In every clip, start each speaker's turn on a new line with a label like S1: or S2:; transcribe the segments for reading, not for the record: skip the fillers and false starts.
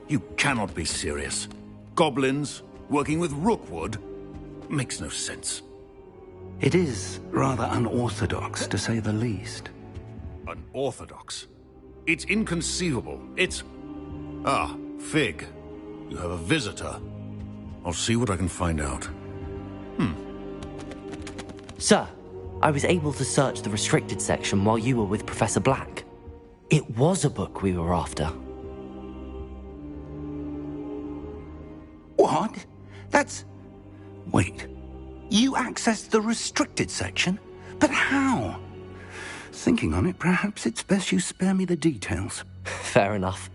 S1: You cannot be serious. Goblins working with Rookwood? Makes no sense.
S2: It is rather unorthodox, to say the least.
S1: Unorthodox? It's inconceivable. It's... Ah, Fig. You have a visitor. I'll see what I can find out.
S3: Sir, I was able to search the restricted section while you were with Professor Black. It was a book we were after.
S2: What? That's... Wait. You accessed the restricted section? But how? Thinking on it, perhaps it's best you spare me the details.
S3: Fair enough.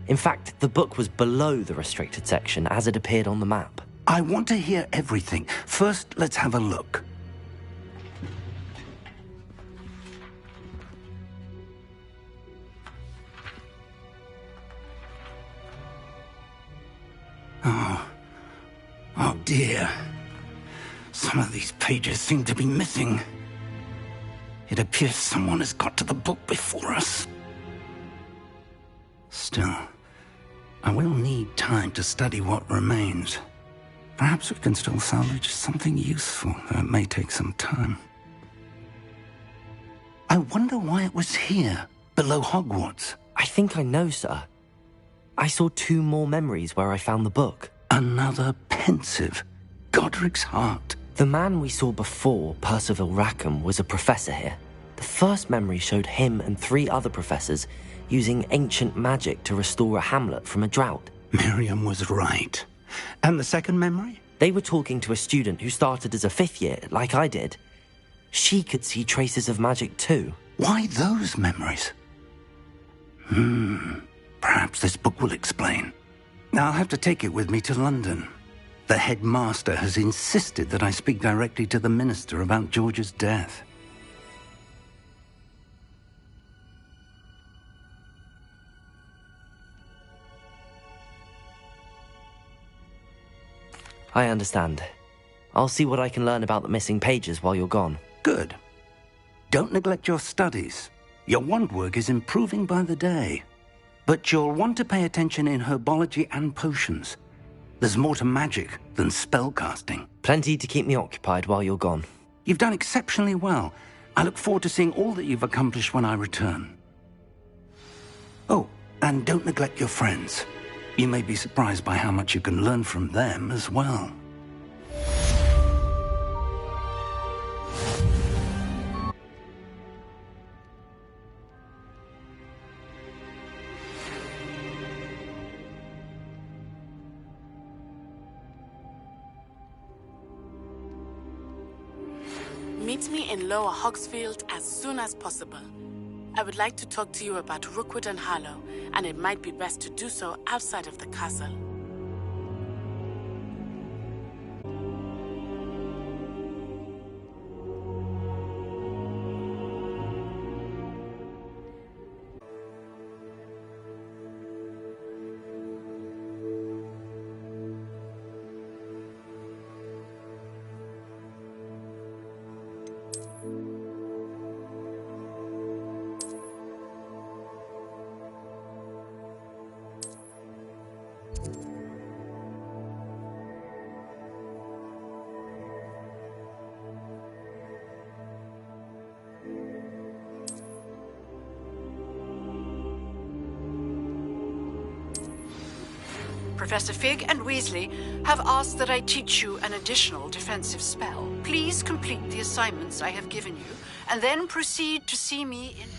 S3: In fact, the book was below the restricted section as it appeared on the map.
S2: I want to hear everything. First, let's have a look. Oh dear. Some of these pages seem to be missing. It appears someone has got to the book before us. Still, I will need time to study what remains. Perhaps we can still salvage something useful, though it may take some time. I wonder why it was here, below Hogwarts.
S3: I think I know, sir. I saw 2 more memories where I found the book.
S2: Another pensive. Godric's heart.
S3: The man we saw before, Percival Rackham, was a professor here. The first memory showed him and 3 other professors using ancient magic to restore a hamlet from a drought.
S2: Miriam was right. And the second memory?
S3: They were talking to a student who started as a 5th year, like I did. She could see traces of magic too.
S2: Why those memories? Perhaps this book will explain. Now I'll have to take it with me to London. The headmaster has insisted that I speak directly to the minister about George's death.
S3: I understand. I'll see what I can learn about the missing pages while you're gone.
S2: Good. Don't neglect your studies. Your wand work is improving by the day. But you'll want to pay attention in herbology and potions. There's more to magic than spellcasting.
S3: Plenty to keep me occupied while you're gone.
S2: You've done exceptionally well. I look forward to seeing all that you've accomplished when I return. Oh, and don't neglect your friends. You may be surprised by how much you can learn from them as well.
S4: Meet me in Lower Hogsfield as soon as possible. I would like to talk to you about Rookwood and Harlow, and it might be best to do so outside of the castle.
S5: Professor Fig and Weasley have asked that I teach you an additional defensive spell. Please complete the assignments I have given you, and then proceed to see me in...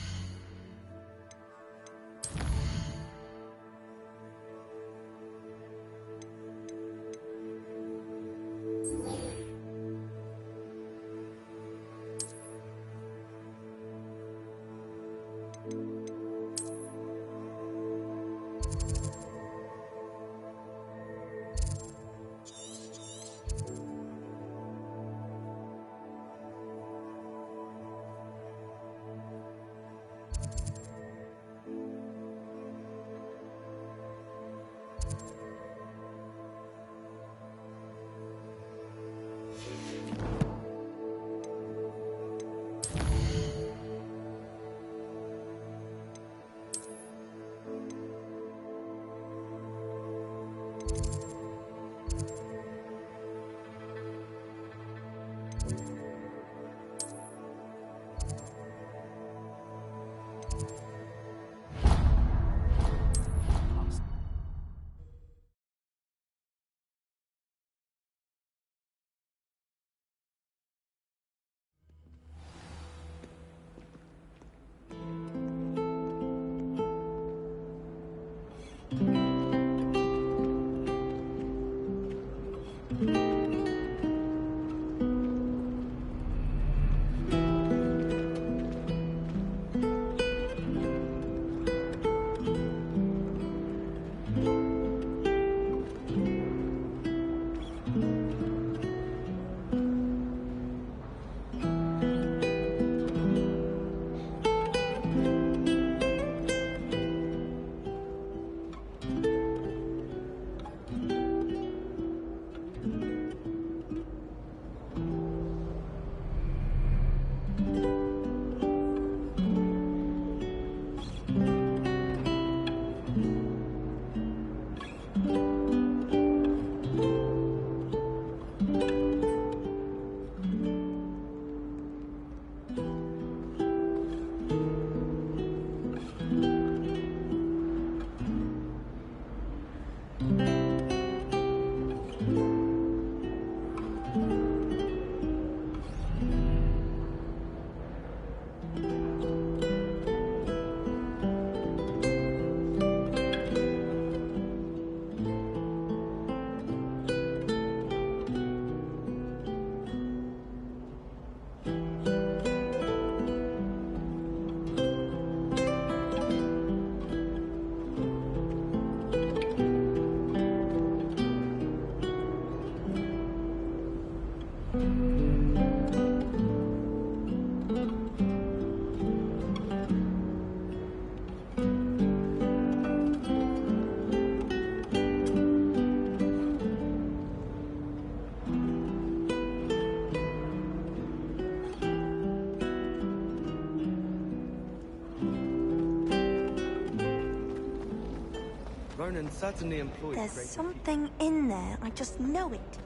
S6: and certainly employs
S7: There's
S6: creative
S7: something in there. I just know it.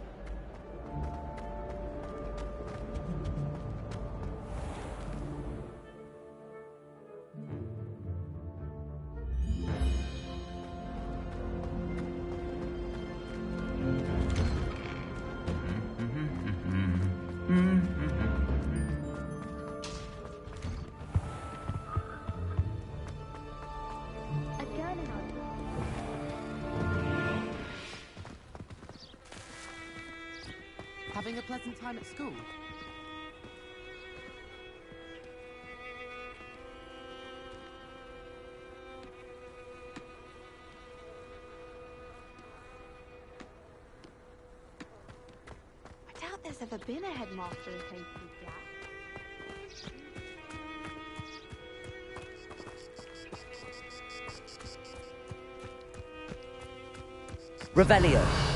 S8: Having a pleasant time at school?
S7: I doubt there's ever been a headmaster as hasty as Jack.
S3: Revelio.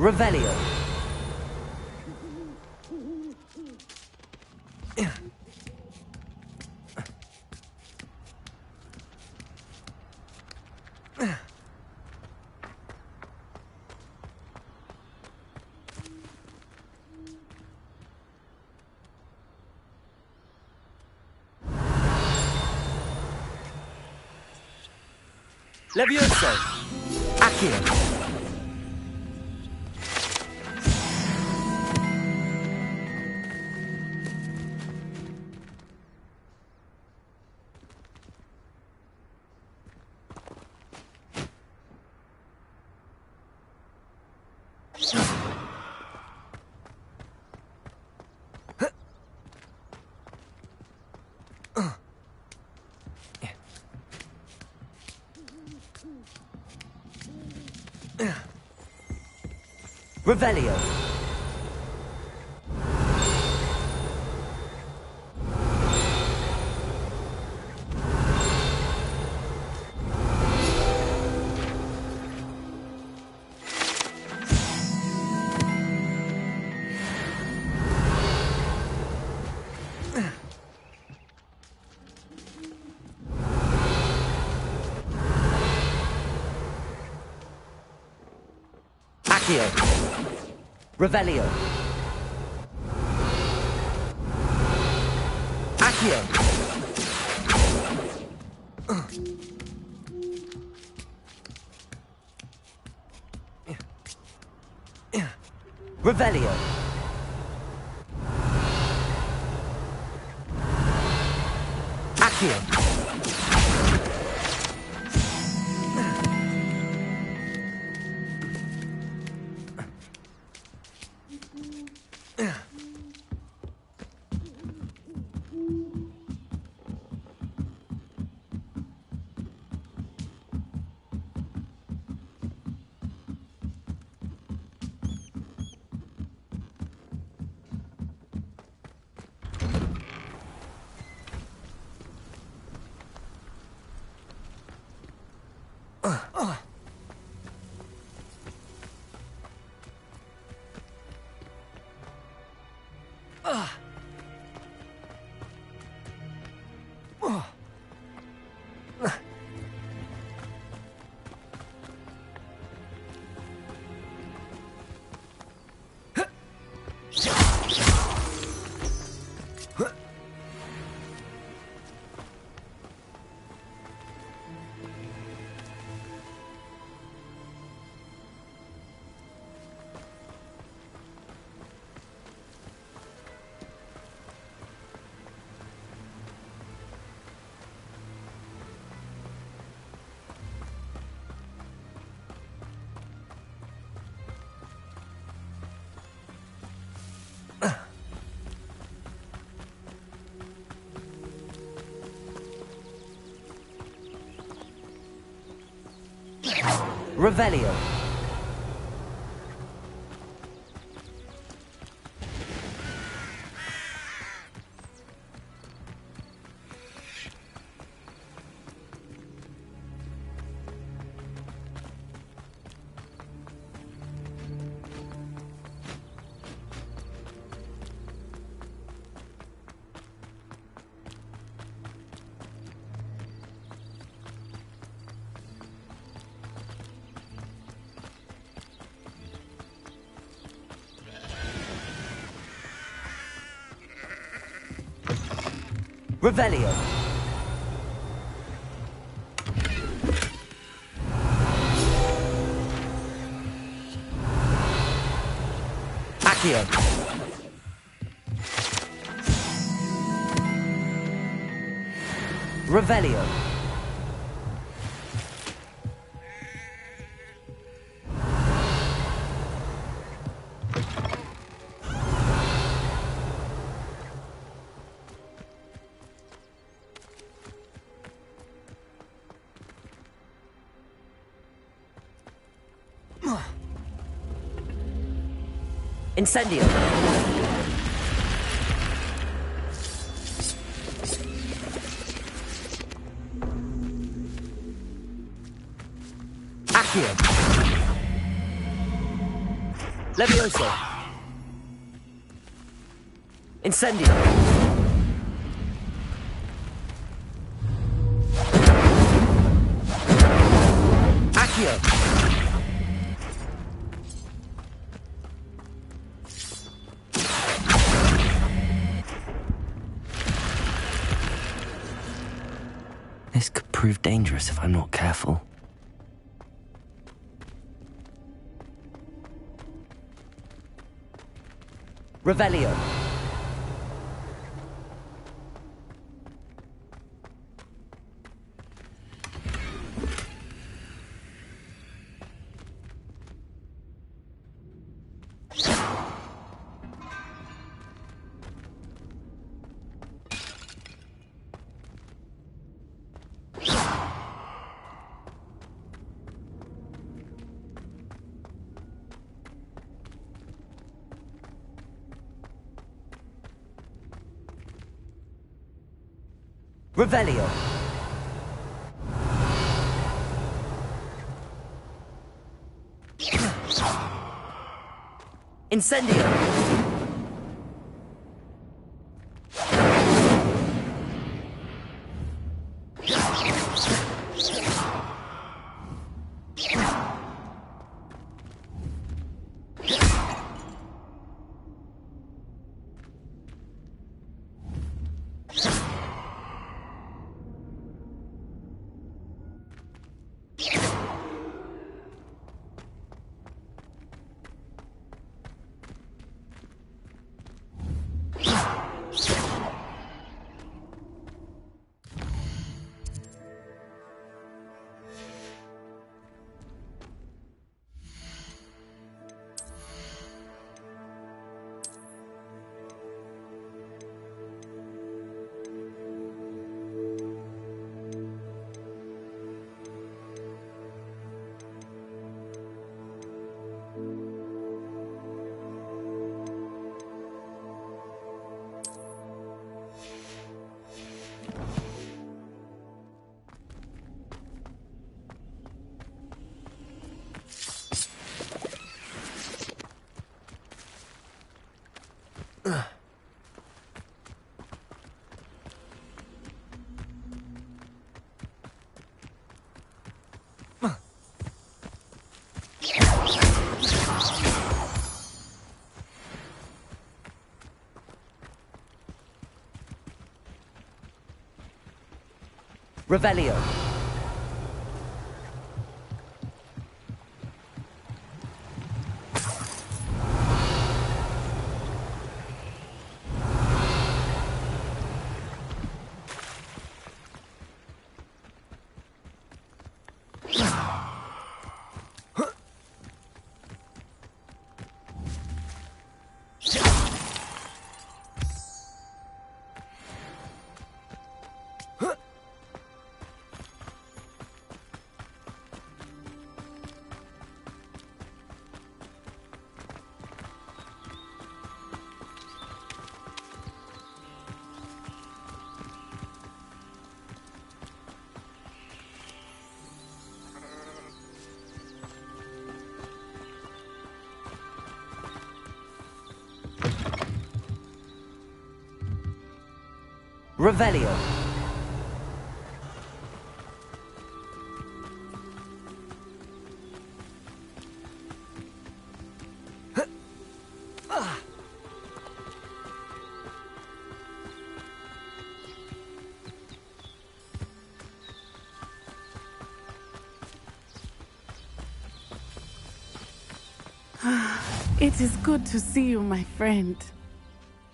S3: Revelio. Levioso. Accio. Revelio. Accio. Revelio. Accio. Revelio. Accio. Revelio. Revelio. Accio. Revelio. Incendio. Accio. Levioso! Incendio! Accio! This could prove dangerous if I'm not careful. Revelio. Revelio. Incendio. Revelio. Revelio.
S4: It is good to see you, my friend.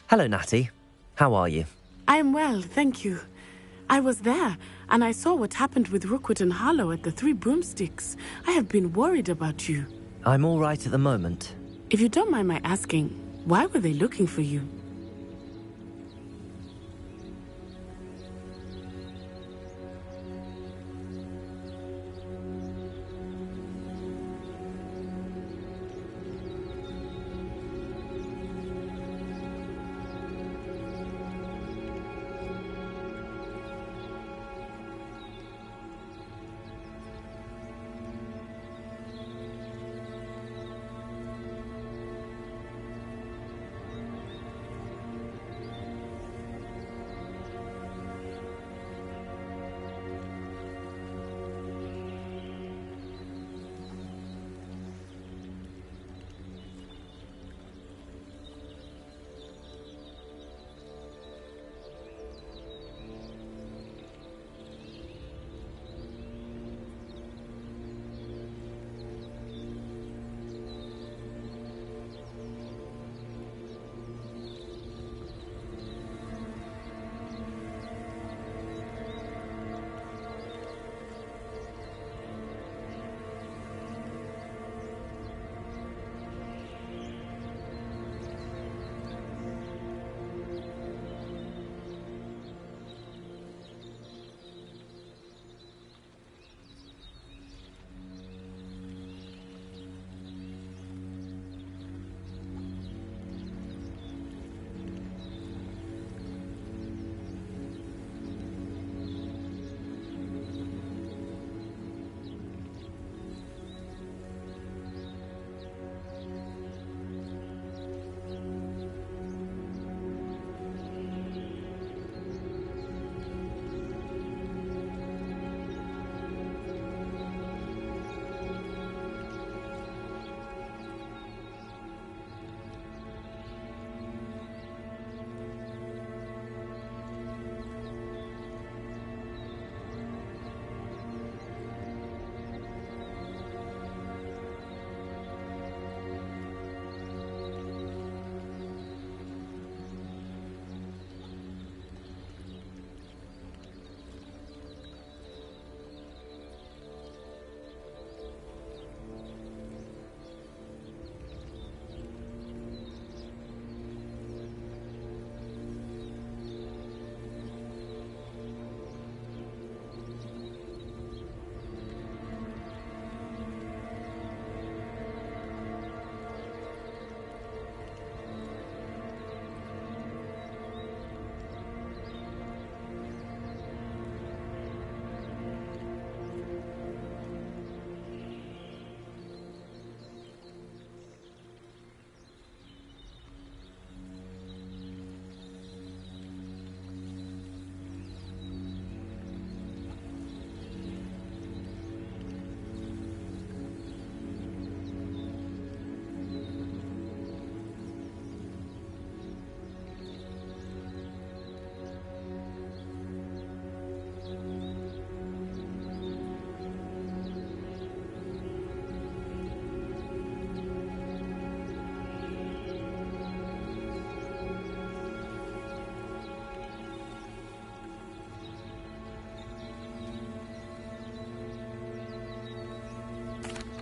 S3: Hello, Natty. How are you?
S4: I'm well, thank you. I was there, and I saw what happened with Rookwood and Harlow at the Three Broomsticks. I have been worried about you.
S3: I'm all right at the moment.
S4: If you don't mind my asking, why were they looking for you?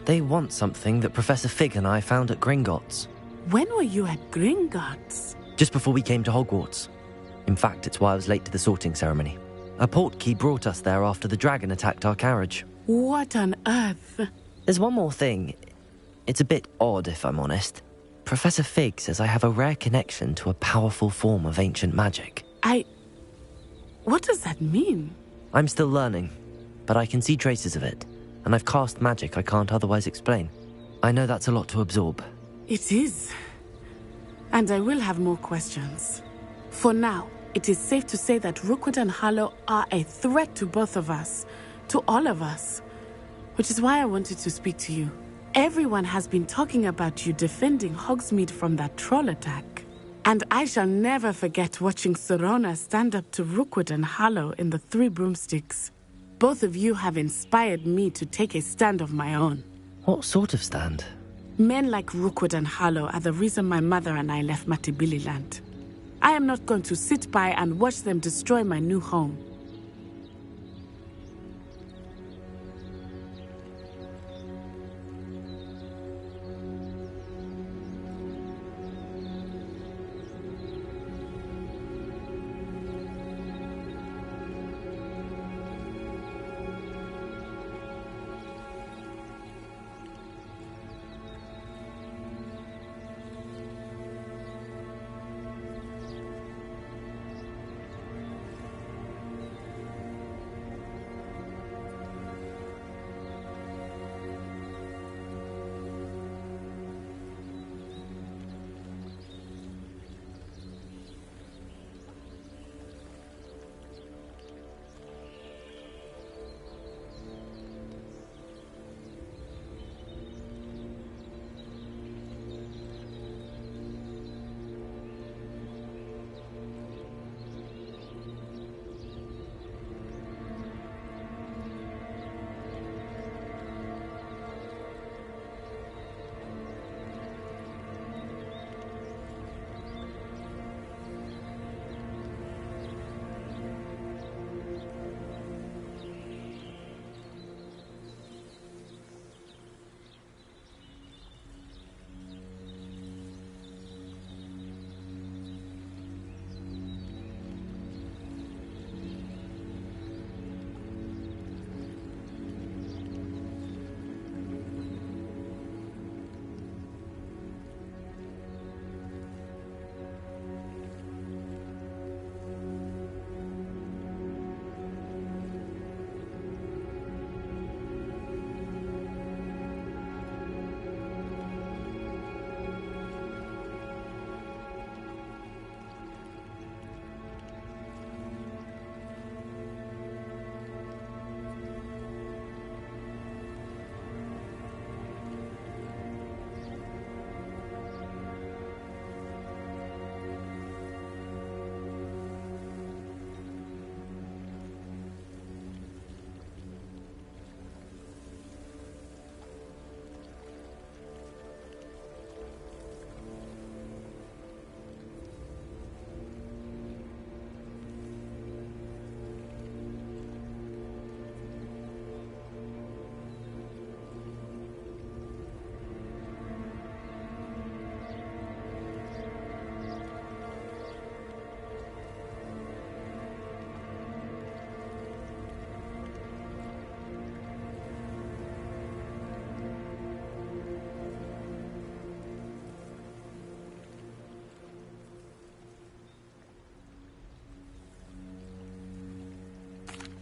S3: They want something that Professor Fig and I found at Gringotts.
S4: When were you at Gringotts?
S3: Just before we came to Hogwarts. In fact, it's why I was late to the sorting ceremony. A portkey brought us there after the dragon attacked our carriage.
S4: What on earth?
S3: There's one more thing. It's a bit odd, if I'm honest. Professor Fig says I have a rare connection to a powerful form of ancient magic.
S4: What does that mean?
S3: I'm still learning, but I can see traces of it, and I've cast magic I can't otherwise explain. I know that's a lot to absorb.
S4: It is. And I will have more questions. For now, it is safe to say that Rookwood and Harlow are a threat to both of us, to all of us, which is why I wanted to speak to you. Everyone has been talking about you defending Hogsmeade from that troll attack. And I shall never forget watching Serona stand up to Rookwood and Harlow in the Three Broomsticks. Both of you have inspired me to take a stand of my own.
S3: What sort of stand?
S4: Men like Rookwood and Harlow are the reason my mother and I left Matibililand. I am not going to sit by and watch them destroy my new home.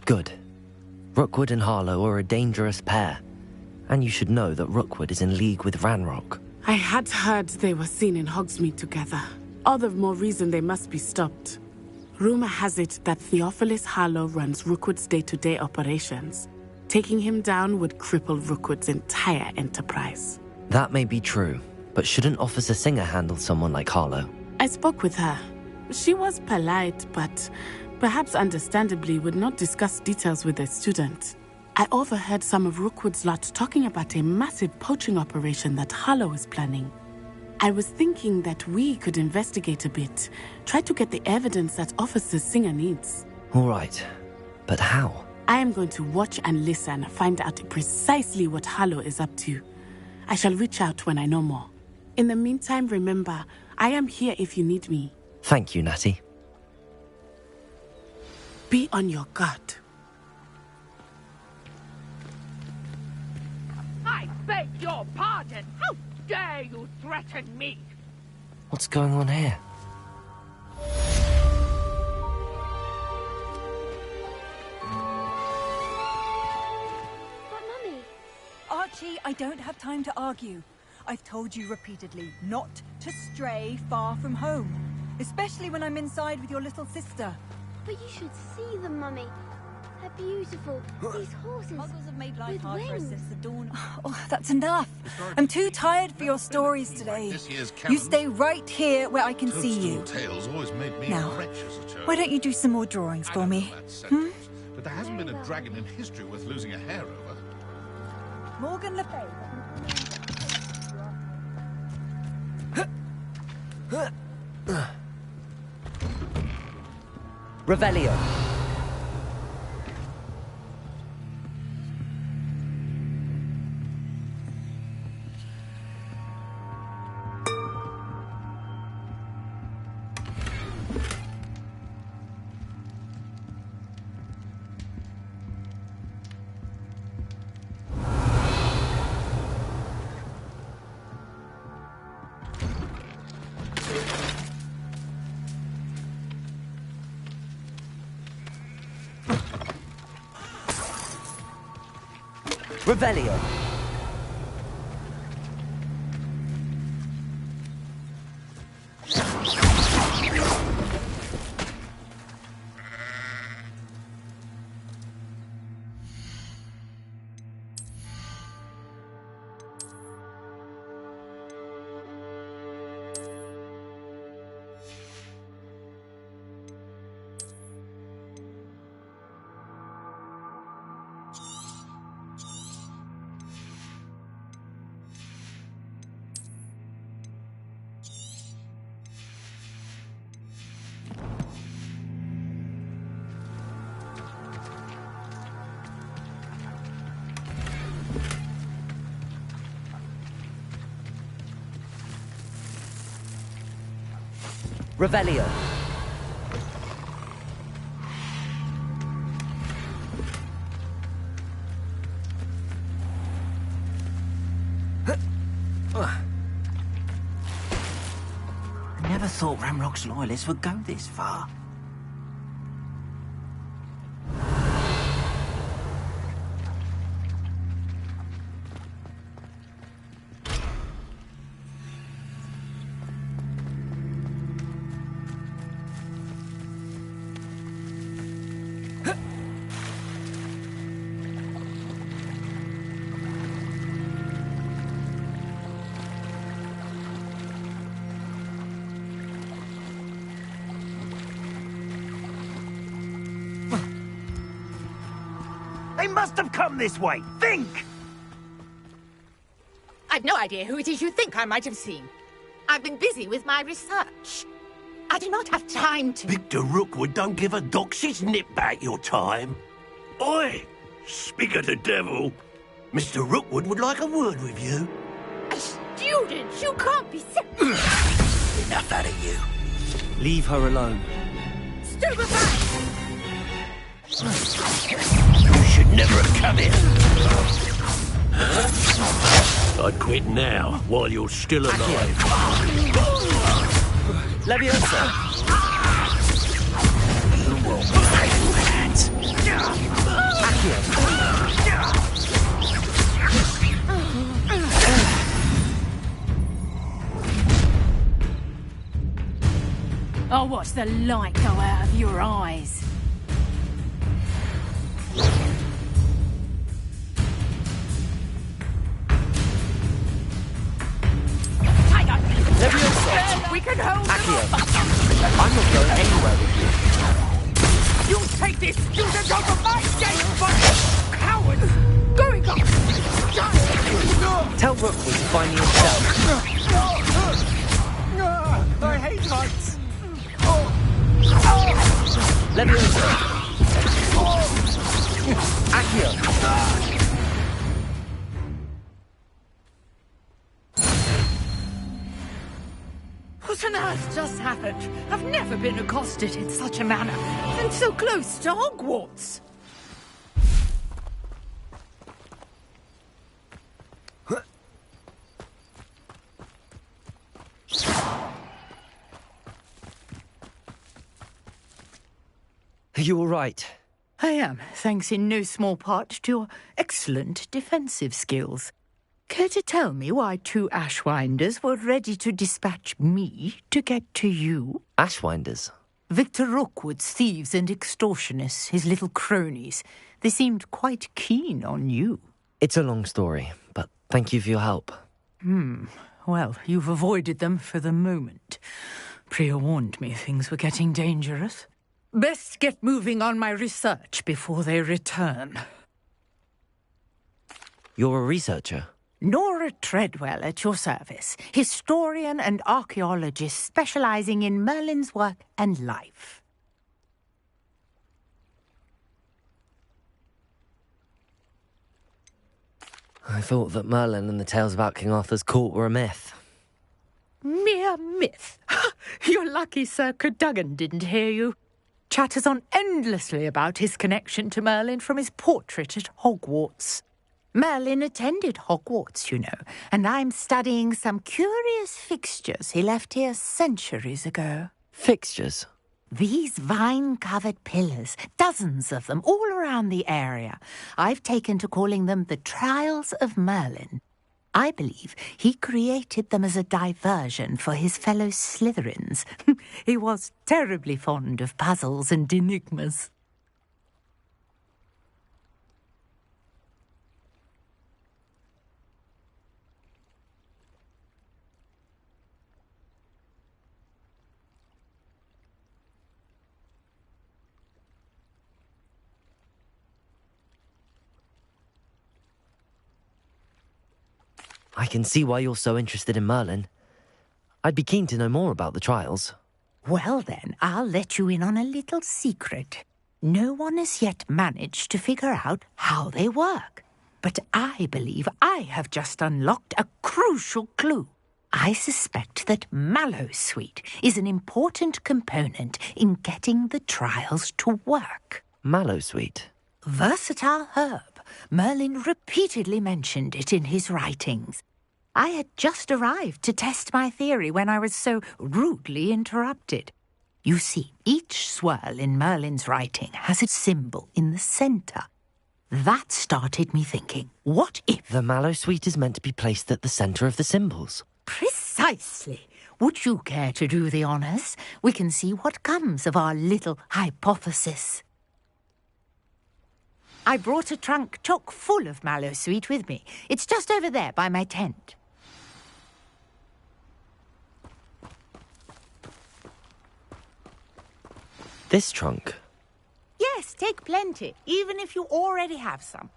S3: Good. Rookwood and Harlow are a dangerous pair. And you should know that Rookwood is in league with Ranrock.
S4: I had heard they were seen in Hogsmeade together. All the more reason they must be stopped. Rumor has it that Theophilus Harlow runs Rookwood's day-to-day operations. Taking him down would cripple Rookwood's entire enterprise.
S3: That may be true, but shouldn't Officer Singer handle someone like Harlow?
S4: I spoke with her. She was polite, but perhaps understandably would not discuss details with a student. I overheard some of Rookwood's lot talking about a massive poaching operation that Harlow is planning. I was thinking that we could investigate a bit, try to get the evidence that Officer Singer needs.
S3: All right, but how?
S4: I am going to watch and listen, find out precisely what Harlow is up to. I shall reach out when I know more. In the meantime, remember, I am here if you need me.
S3: Thank you, Natty.
S4: Be on your guard.
S6: I beg your pardon! How dare you threaten me?
S3: What's going on here?
S7: But Mummy...
S9: Archie, I don't have time to argue. I've told you repeatedly not to stray far from home. Especially when I'm inside with your little sister.
S7: But you should see them, Mummy. They're beautiful. These horses
S9: Muggles have made life
S7: with
S9: hard for us
S7: wings.
S9: since the dawn. Oh, that's enough. I'm too tired for your stories today. You stay right here where I can see you.
S1: Tales always made me
S9: Now,
S1: wretch as a child.
S9: why don't you do some more drawings for me?
S1: But there hasn't been a dragon in history worth losing a hair over.
S9: Morgan Le Fay.
S3: Revelio. Revelio. Revelio.
S2: I never thought Ramrock's loyalists would go this far. They must have come this way. Think!
S6: I've no idea who it is you think I might have seen. I've been busy with my research. I do not have time to...
S10: Victor Rookwood don't give a doxy's nip back your time. Oi! Speak of the devil. Mr. Rookwood would like a word with you.
S6: A student? You can't be sick.
S10: Enough out of you.
S3: Leave her alone.
S6: Stupefy!
S10: You should never have come in. I'd quit now, while you're still alive.
S3: Leviosa.
S6: I'll watch the light go out of your eyes.
S3: Leviosa.
S6: We can hold
S3: Accio.
S6: them off.
S3: I'm not going anywhere with you.
S6: You take this student out of my gate, but cowards! Going up!
S3: Tell Rookwood to find me himself.
S8: I hate heights.
S3: Leviosa. Accio.
S6: What on earth just happened? I've never been accosted in such a manner, and so close to Hogwarts.
S3: Are you all right?
S6: I am, thanks in no small part to your excellent defensive skills. Care to tell me why 2 Ashwinders were ready to dispatch me to get to you?
S3: Ashwinders?
S6: Victor Rookwood's thieves and extortionists, his little cronies. They seemed quite keen on you.
S3: It's a long story, but thank you for your help.
S6: Well, you've avoided them for the moment. Priya warned me things were getting dangerous. Best get moving on my research before they return.
S3: You're a researcher?
S6: Nora Treadwell at your service, historian and archaeologist specializing in Merlin's work and life.
S3: I thought that Merlin and the tales about King Arthur's court were a myth.
S6: Mere myth. You're lucky Sir Cadogan didn't hear you. Chatters on endlessly about his connection to Merlin from his portrait at Hogwarts. Merlin attended Hogwarts, you know, and I'm studying some curious fixtures he left here centuries ago.
S3: Fixtures?
S6: These vine-covered pillars, dozens of them, all around the area. I've taken to calling them the Trials of Merlin. I believe he created them as a diversion for his fellow Slytherins. He was terribly fond of puzzles and enigmas.
S3: I can see why you're so interested in Merlin. I'd be keen to know more about the trials.
S6: Well then, I'll let you in on a little secret. No one has yet managed to figure out how they work. But I believe I have just unlocked a crucial clue. I suspect that Mallowsweet is an important component in getting the trials to work.
S3: Mallowsweet?
S6: Versatile herb. Merlin repeatedly mentioned it in his writings. I had just arrived to test my theory when I was so rudely interrupted. You see, each swirl in Merlin's writing has a symbol in the centre. That started me thinking, what if...
S3: The Mallowsweet is meant to be placed at the centre of the symbols.
S6: Precisely. Would you care to do the honours? We can see what comes of our little hypothesis. I brought a trunk chock full of Mallowsweet with me. It's just over there by my tent.
S3: This trunk?
S6: Yes, take plenty, even if you already have some.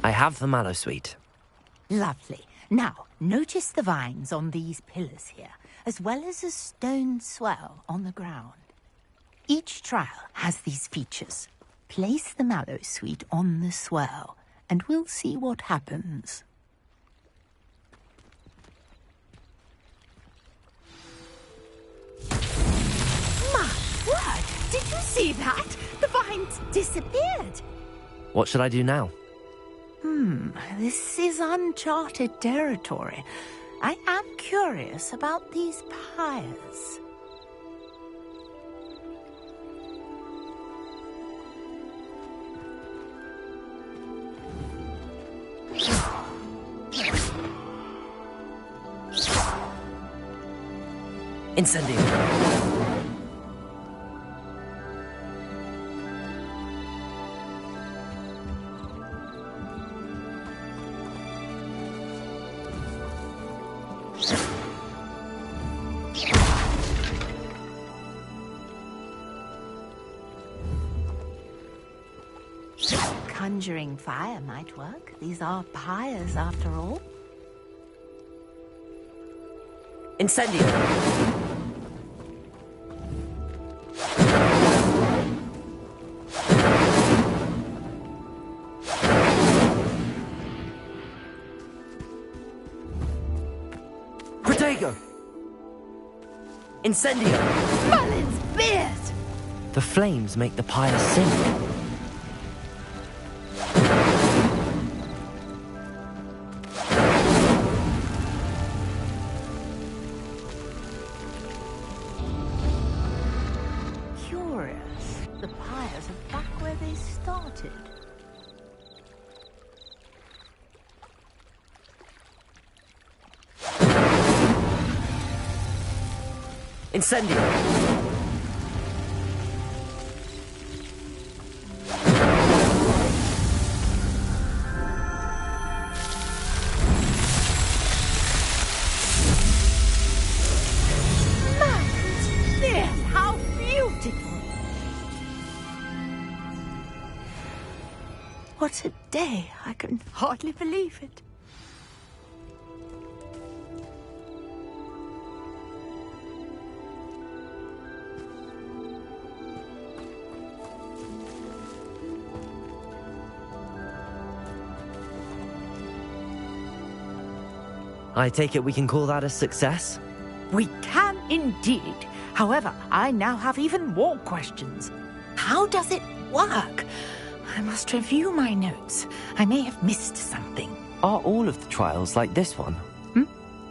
S3: I have the Mallowsweet.
S6: Lovely. Now, notice the vines on these pillars here, as well as a stone swell on the ground. Each trial has these features. Place the Mallowsweet on the swirl, and we'll see what happens. My word! Did you see that? The vines disappeared.
S3: What should I do now?
S6: This is uncharted territory. I am curious about these pyres.
S3: Incendio.
S6: Conjuring fire might work. These are pyres, after all.
S3: Incendio. Protego. Incendio!
S6: Merlin's beard!
S3: The flames make the pyre sink.
S6: Curious. The pyres are back where they started.
S3: Incendio!
S6: How beautiful! What a day. I can hardly believe it.
S3: I take it we can call that a success?
S6: We can indeed. However, I now have even more questions. How does it work? I must review my notes. I may have missed something.
S3: Are all of the trials like this one?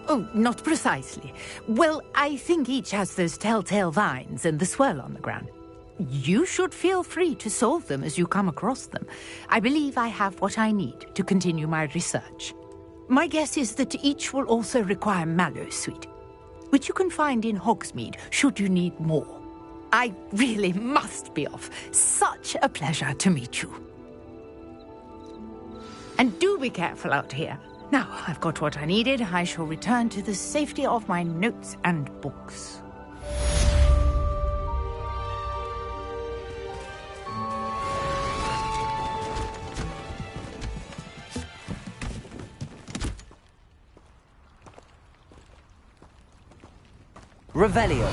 S6: Oh, not precisely. Well, I think each has those telltale vines and the swirl on the ground. You should feel free to solve them as you come across them. I believe I have what I need to continue my research. My guess is that each will also require mallow sweet, which you can find in Hogsmeade should you need more. I really must be off. Such a pleasure to meet you. And do be careful out here. Now, I've got what I needed. I shall return to the safety of my notes and books.
S3: Revelio.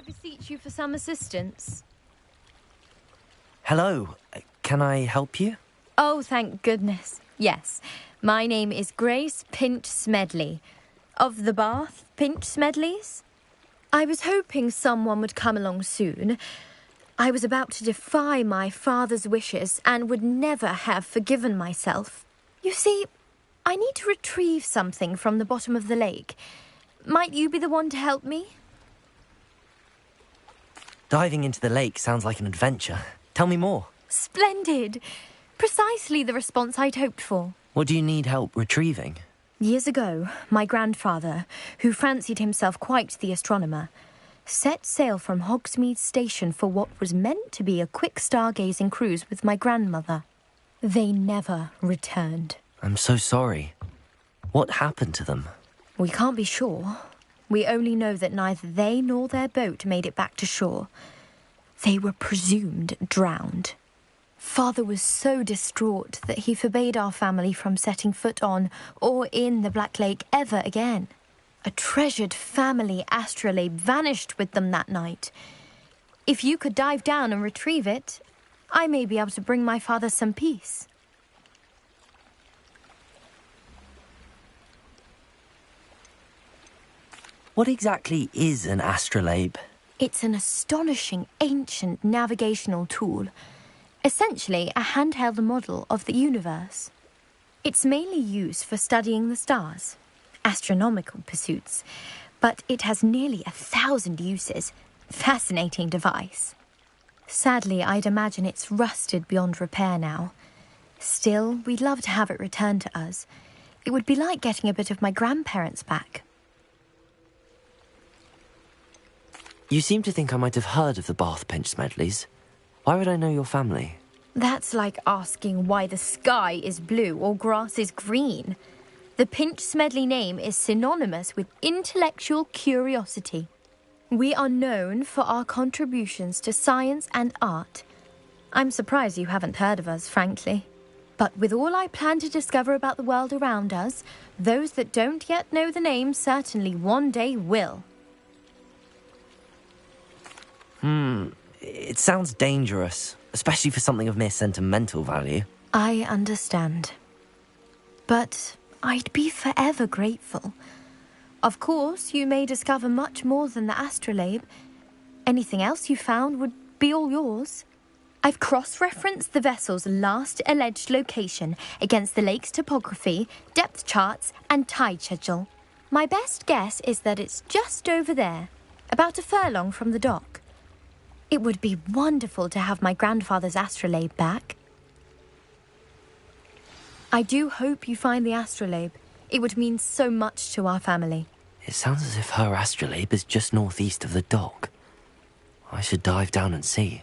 S11: Beseech you for some assistance.
S3: Hello. Can I help you?
S11: Oh, thank goodness. Yes. My name is Grace Pinch Smedley. Of the Bath Pinch Smedleys. I was hoping someone would come along soon. I was about to defy my father's wishes and would never have forgiven myself. You see, I need to retrieve something from the bottom of the lake. Might you be the one to help me?
S3: Diving into the lake sounds like an adventure. Tell me more.
S11: Splendid. Precisely the response I'd hoped for.
S3: What do you need help retrieving?
S11: Years ago, my grandfather, who fancied himself quite the astronomer, set sail from Hogsmeade Station for what was meant to be a quick stargazing cruise with my grandmother. They never returned.
S3: I'm so sorry. What happened to them?
S11: We can't be sure. We only know that neither they nor their boat made it back to shore. They were presumed drowned. Father was so distraught that he forbade our family from setting foot on or in the Black Lake ever again. A treasured family astrolabe vanished with them that night. If you could dive down and retrieve it, I may be able to bring my father some peace.
S3: What exactly is an astrolabe?
S11: It's an astonishing ancient navigational tool. Essentially, a handheld model of the universe. It's mainly used for studying the stars, astronomical pursuits, but it has nearly 1,000 uses. Fascinating device. Sadly, I'd imagine it's rusted beyond repair now. Still, we'd love to have it returned to us. It would be like getting a bit of my grandparents back.
S3: You seem to think I might have heard of the Bath Pinch Smedleys. Why would I know your family?
S11: That's like asking why the sky is blue or grass is green. The Pinch Smedley name is synonymous with intellectual curiosity. We are known for our contributions to science and art. I'm surprised you haven't heard of us, frankly. But with all I plan to discover about the world around us, those that don't yet know the name certainly one day will.
S3: It sounds dangerous, especially for something of mere sentimental value.
S11: I understand. But I'd be forever grateful. Of course, you may discover much more than the astrolabe. Anything else you found would be all yours. I've cross-referenced the vessel's last alleged location against the lake's topography, depth charts, and tide schedule. My best guess is that it's just over there, about a furlong from the dock. It would be wonderful to have my grandfather's astrolabe back. I do hope you find the astrolabe. It would mean so much to our family.
S3: It sounds as if her astrolabe is just northeast of the dock. I should dive down and see.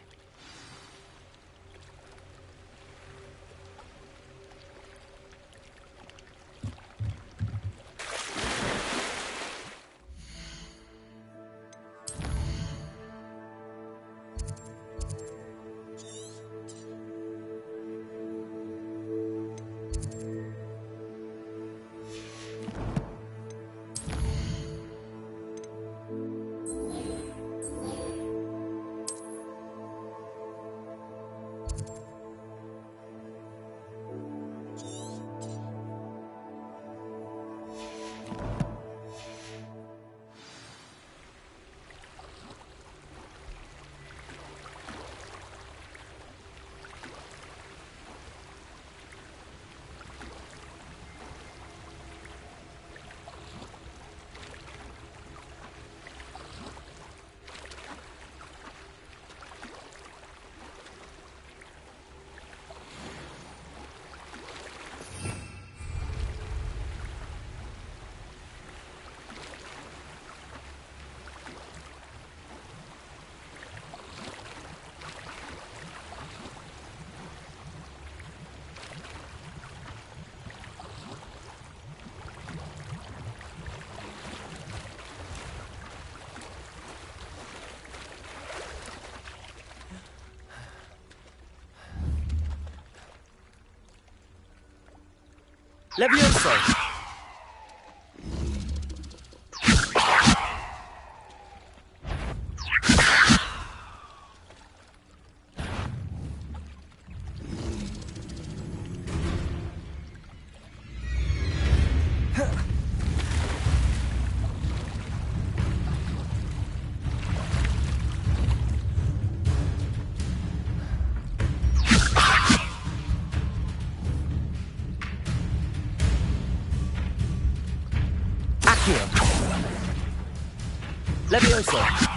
S8: Levioso! Levioso!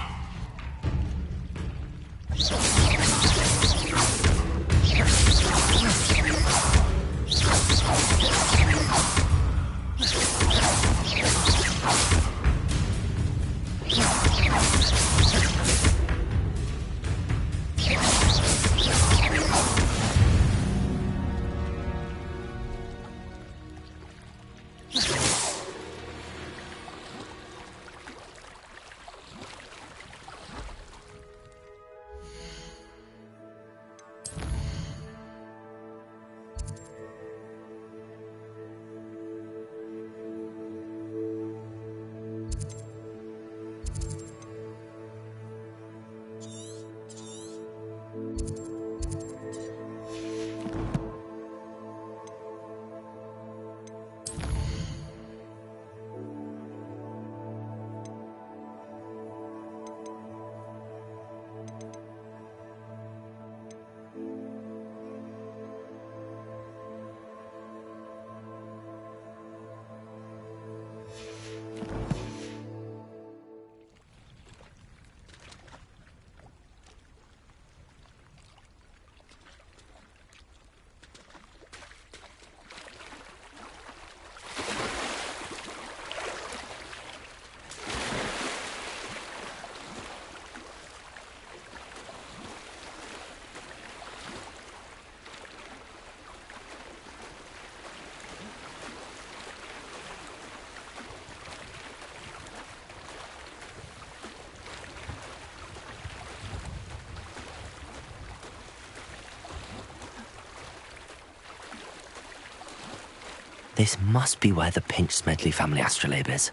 S3: This must be where the Pinch Smedley family astrolabe is.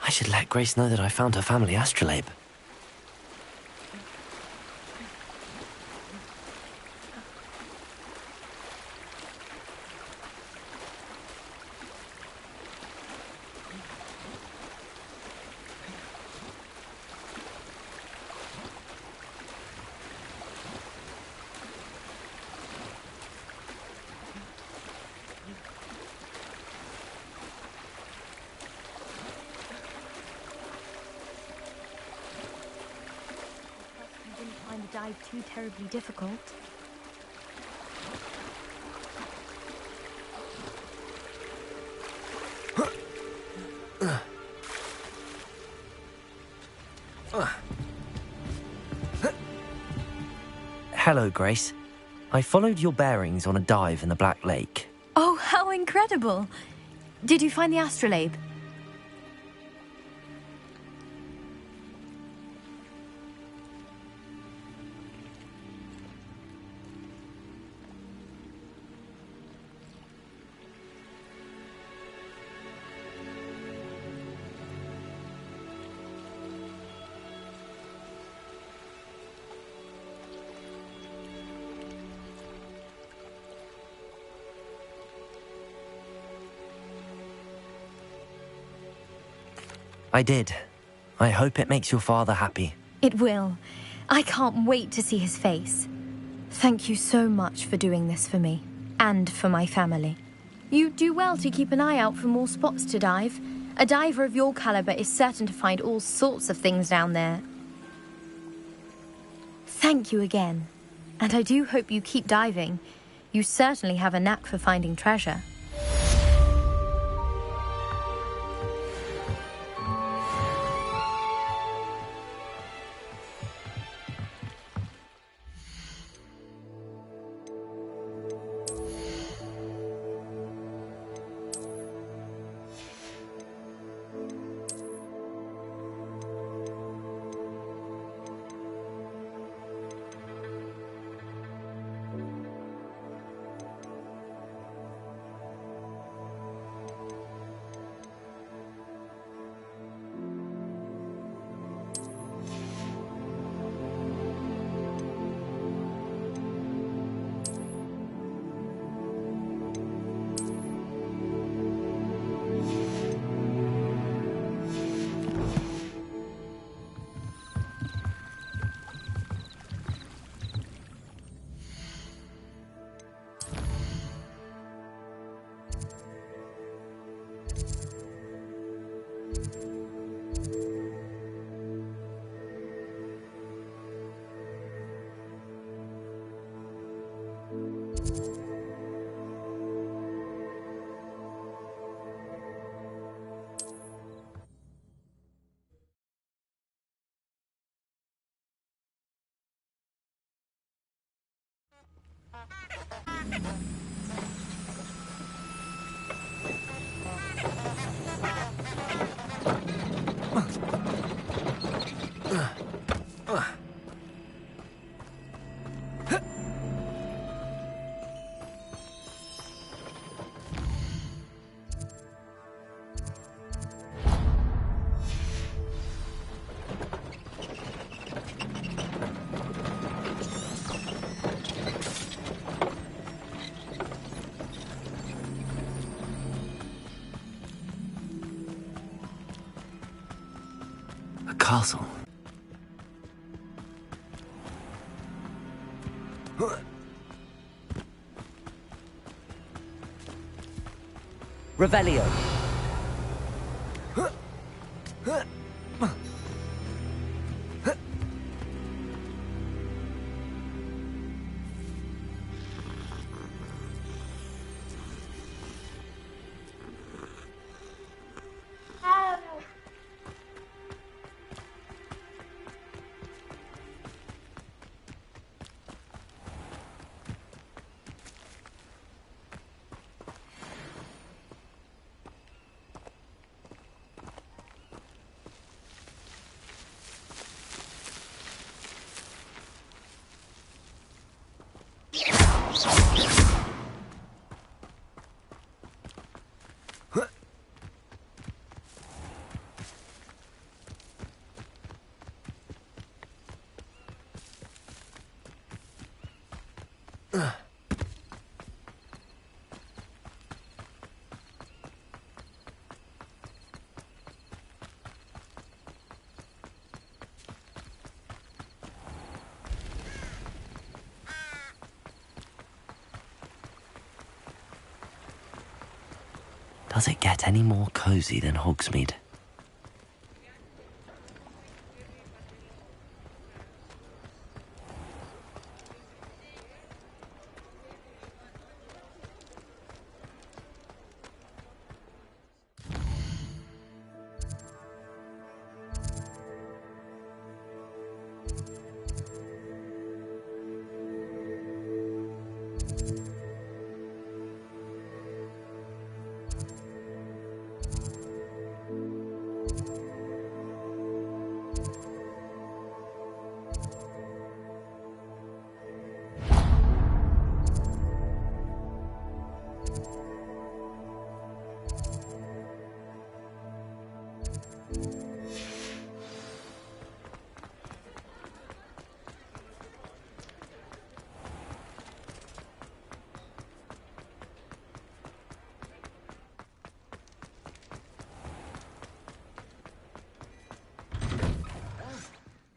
S3: I should let Grace know that I found her family astrolabe.
S11: Dive too terribly difficult.
S3: Hello, Grace. I followed your bearings on a dive in the Black Lake.
S11: Oh, how incredible! Did you find the astrolabe?
S3: I did. I hope it makes your father happy.
S11: It will. I can't wait to see his face. Thank you so much for doing this for me, and for my family. You do well to keep an eye out for more spots to dive. A diver of your caliber is certain to find all sorts of things down there. Thank you again. And I do hope you keep diving. You certainly have a knack for finding treasure.
S3: castle. Revelio. Does it get any more cozy than Hogsmeade?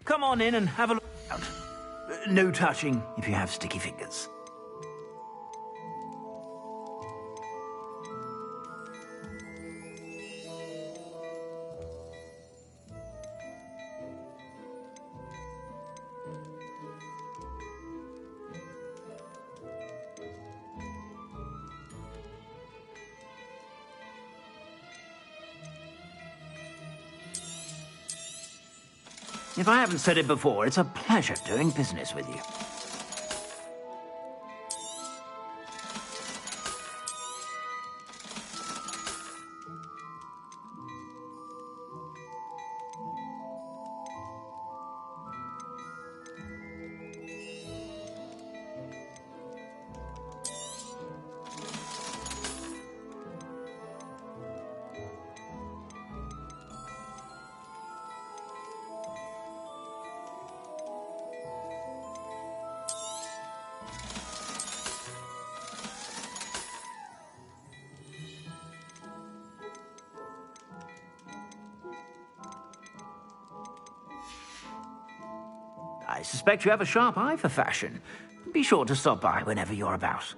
S8: Come on in and have a look. No touching if you have sticky fingers. If I haven't said it before, it's a pleasure doing business with you. I suspect you have a sharp eye for fashion. Be sure to stop by whenever you're about.